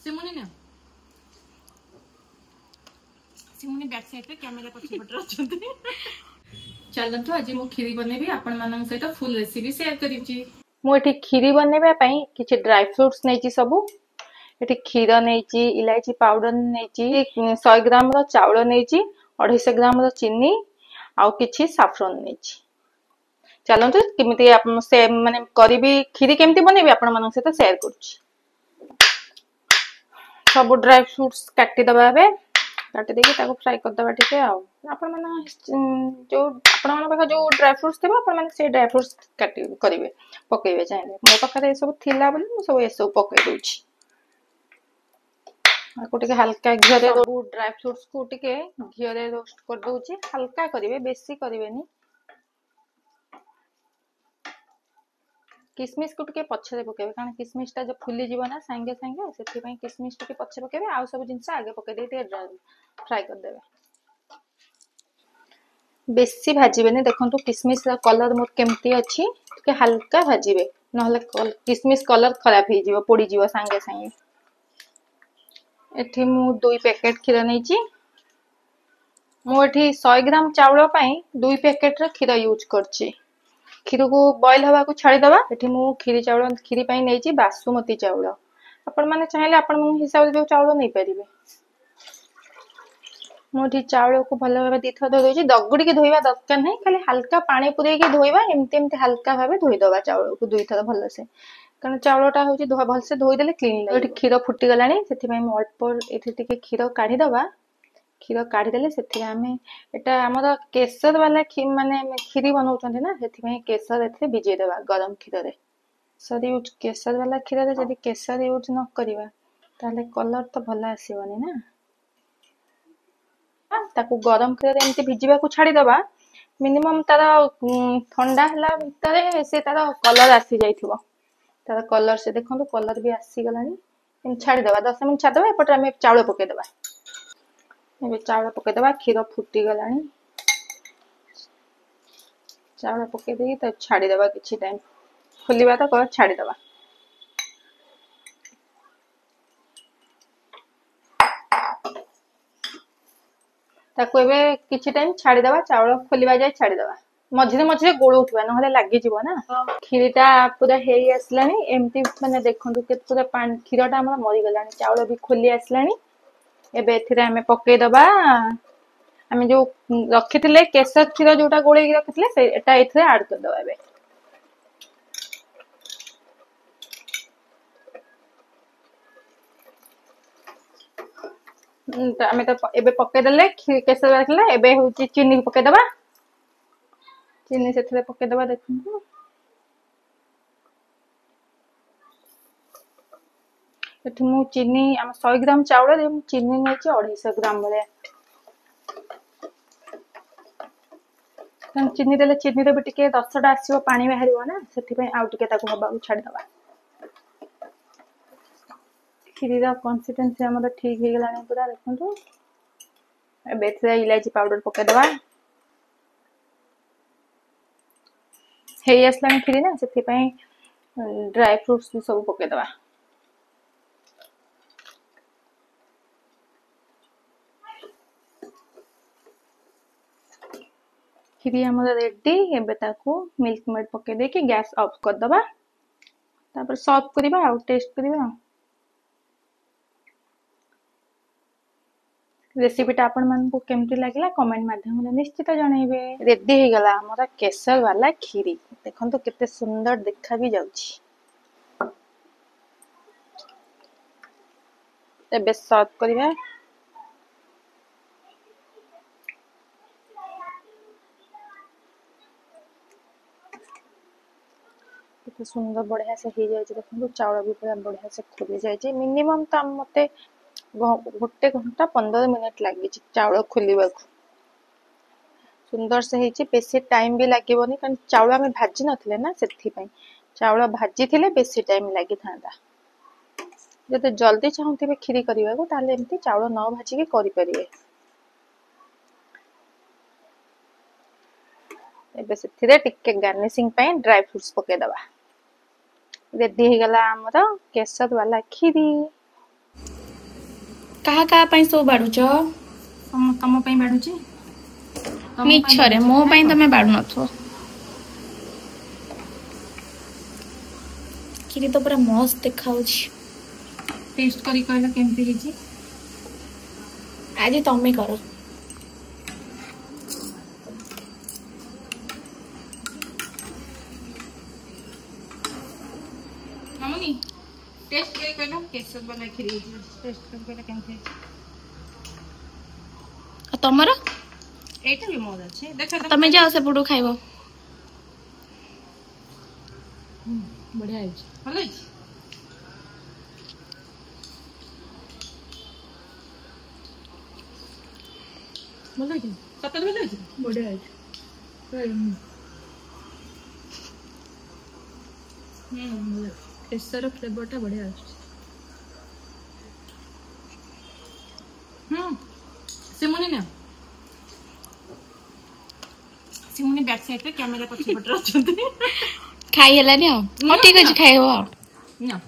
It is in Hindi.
सिमुनी ना सिमुनी बैक साइड पे कैमरा पछे पटर अछंती चलंतु आज मु खीरी बनेबी आपण मानन सहित फुल रेसिपी शेयर करिछि। मु एठी खीरी बनेबा पई किछि ड्राई फ्रूट्स नेछि सबु एठी खीर नेछि इलायची पाउडर नेछि 100 ग्राम रो चावल नेछि 250 ग्राम रो चीनी आउ किछि साफ्रन नेछि। चलंतु किमिति आपण से माने करबी खीरी केमिति बनेबी आपण मानन सहित शेयर करछि। सब ड्राई फ्रूट्स काटी दबा बे काटी देके ताको फ्राई कर दबा ठीक है आ आपण माने जो आपण माने पाखा जो ड्राई फ्रूट्स थेबा आपण माने से ड्राई फ्रूट्स काटी करिवे पकेबे चाहे मो पाखा सब थिला बोली मु सब एसो पके दोछि को टिके हल्का घियो रे ड्राई फ्रूट्स को टिके घियो रे रोस्ट कर दोछि हल्का करिवे बेसी करिवेनी किसमिस को टिके पछरे पकेबे कारण किसमिस ता जो फुली जीव ना संगे संगे सेति पई किसमिस टिके पछे पकेबे आ सब जिंस आगे पके दे टिके फ्राई कर देबे बेसी भाजीबेनी देखंतु किसमिस रा कलर मोर केमती अछि टिके हल्का भाजीबे नहले किसमिस कलर खराब हे जीव पोडी जीव संगे संगे एठी मु 2 पैकेट खीर नैची मु एठी 100 ग्राम चावल पई 2 पैकेट रा खीर यूज करची। खीर को बॉईल हवा को छाड़ी दबा एठी मु खीरी चावल खीरी पई नैची बासमती चावल आपण माने चाहेले आपण मन हिसाब जो चावल नै परिबे मोठी चावल को भलो भाबे दिथो धो दोची दगुडी के धोइबा दरकार नै खाली हल्का पानी पुरे के धोइबा एमते एमते हल्का भाबे धोइ दबा चावल को दुई थर भलो से कारण चावलटा होची भल से धोइ देले क्लीन लागे। एठी खीर फुटी गलानी सेति पई मु अल्प एठी टिके खीर काढी दबा खीर काढी देले सेति हमें एटा हमर केसर वाला माने खीरी बनाउछन ना सेति पई केसर एथे भिजे देबा गरम खीर रे सरी यूज केसर वाला खीर रे जदी केसर यूज न करिवा ताले कलर तो भला आसीबनी ना ताकू गरम खीर रे एमती भिजिबा को छाडी दबा मिनिमम तार ठंडा हला भितरे से तार कलर आसी जाइथिबो तार कलर से देखंतु कलर भी आसी गलानी इन छाडी दबा 10 मिनिट छाडी दबा एपटे हम चावल पके दबा एबे चावल पके दबा खीर फुटी गलानी चावल पके देई त छाडी दबा किछि टाइम खुलिबा त कर छाडी दबा ताको एबे किछि टाइम छाडी दबा चावल खोलिबा जाय छाडी दबा मझिरे मझिरे गोळ उठबा न हले लागि जीवो ना खीरीटा पूरा हेई आसलानी एमती माने देखंतु के पूरा पानी खीरटा हमर मरि गलानी चावल भी खोली आसलानी एबे एथिरे हमें पके दबा हमें जो रखिथिले केसर खीर जोटा गोळेई रखिथिले से एटा एथिरे ऐड कर दबा एबे हमें तो एबे पके देले केसर रखले एबे होची चीनी पके दबा चीनी सेथिरे पके दबा देखंतु एठी मु चीनी हम 100 ग्राम चावल रे चीनी नेची 250 ग्राम बले तन चीनी देले चीनी रे बिटिके रसडा आसीबो पानी बाहरिबो ना सेति पई आउ टिके ताको हबा छाडी दबा खीरी रा कंसिस्टेंसी हमर ठीक हे गेलानी पूरा देखंतु एबे से इलायची पाउडर पके दबा हे असलानी खीरी ना सेति पई ड्राई फ्रूट्स भी सब पके दबा खीरी हमर रेडी एबे ताको मिल्क मेड पके दे के गैस ऑफ कर दबा तापर सर्व करिबा आ टेस्ट करिबा रेसिपी टा आपण मन को केमती लागला कमेंट माध्यम रे निश्चित जणाइबे। रेडी हे गला हमरा केसर वाला खीरी देखंतु केते सुंदर देखा भी जाउची एबे सर्व करिबा केते सुंदर बढ़िया से हे जाय छै देखंतु चावल भी पूरा बढ़िया से खुली जाय छै मिनिमम त मते गोटे घंटा 15 मिनिट लागि छै चावल खुलीबा सुंदर से हेची बेसी टाइम भी लागिबोनी कारण चावल में भाजी नथिले ना सेथि पई चावल भाजी थिले बेसी टाइम लागि थांदा जते जल्दी चाहूथिबे खीरी करिबा को ताले एमती चावल न भाजी के करि परिबे एबे सेथिरे टिके गार्निशिंग पई ड्राई फ्रूट्स पके दबा रेडी हे गला हमरो केसर वाला खीरी। कहा ପାଇଁ ସବୁ ବାଡୁଛ तम ପାଇଁ ବାଡୁଛି ମିଛରେ ମୋ ପାଇଁ ତମେ ବାଡୁ ନଥିବ କ୍ଷୀରି ତ ପୁରା ମସ୍ତ ଦେଖାଉଛି टेस्ट करी कहला केमती ହେଇଛି ଆଜି ତମେ କର मामुनी टेस्ट करी कहला केसर वाला खीर ହେଇଛି टेस्ट करी कहला केमती ହେଇଛି ତମର ଏଇଟା ବି ମୋର ଅଛି ଦେଖ ତମେ ଯାଅ ସେପଟୁ ଖାଇବ ବଢିଆ ହେଇଛି ଭଲ ହେଇଛି ଭଲ ହେଇଛି ସତରେ ଭଲ ହେଇଛି ବଢିଆ ହେଇଛି କେଶର ଫ୍ଲେଭରଟା ବଢିଆ ଆସୁଛି सिमुनी ना सिमुनी बैक साइड पे कैमरा पछी पट रहा खाई हेलानी ठीक अच्छे खाइब ना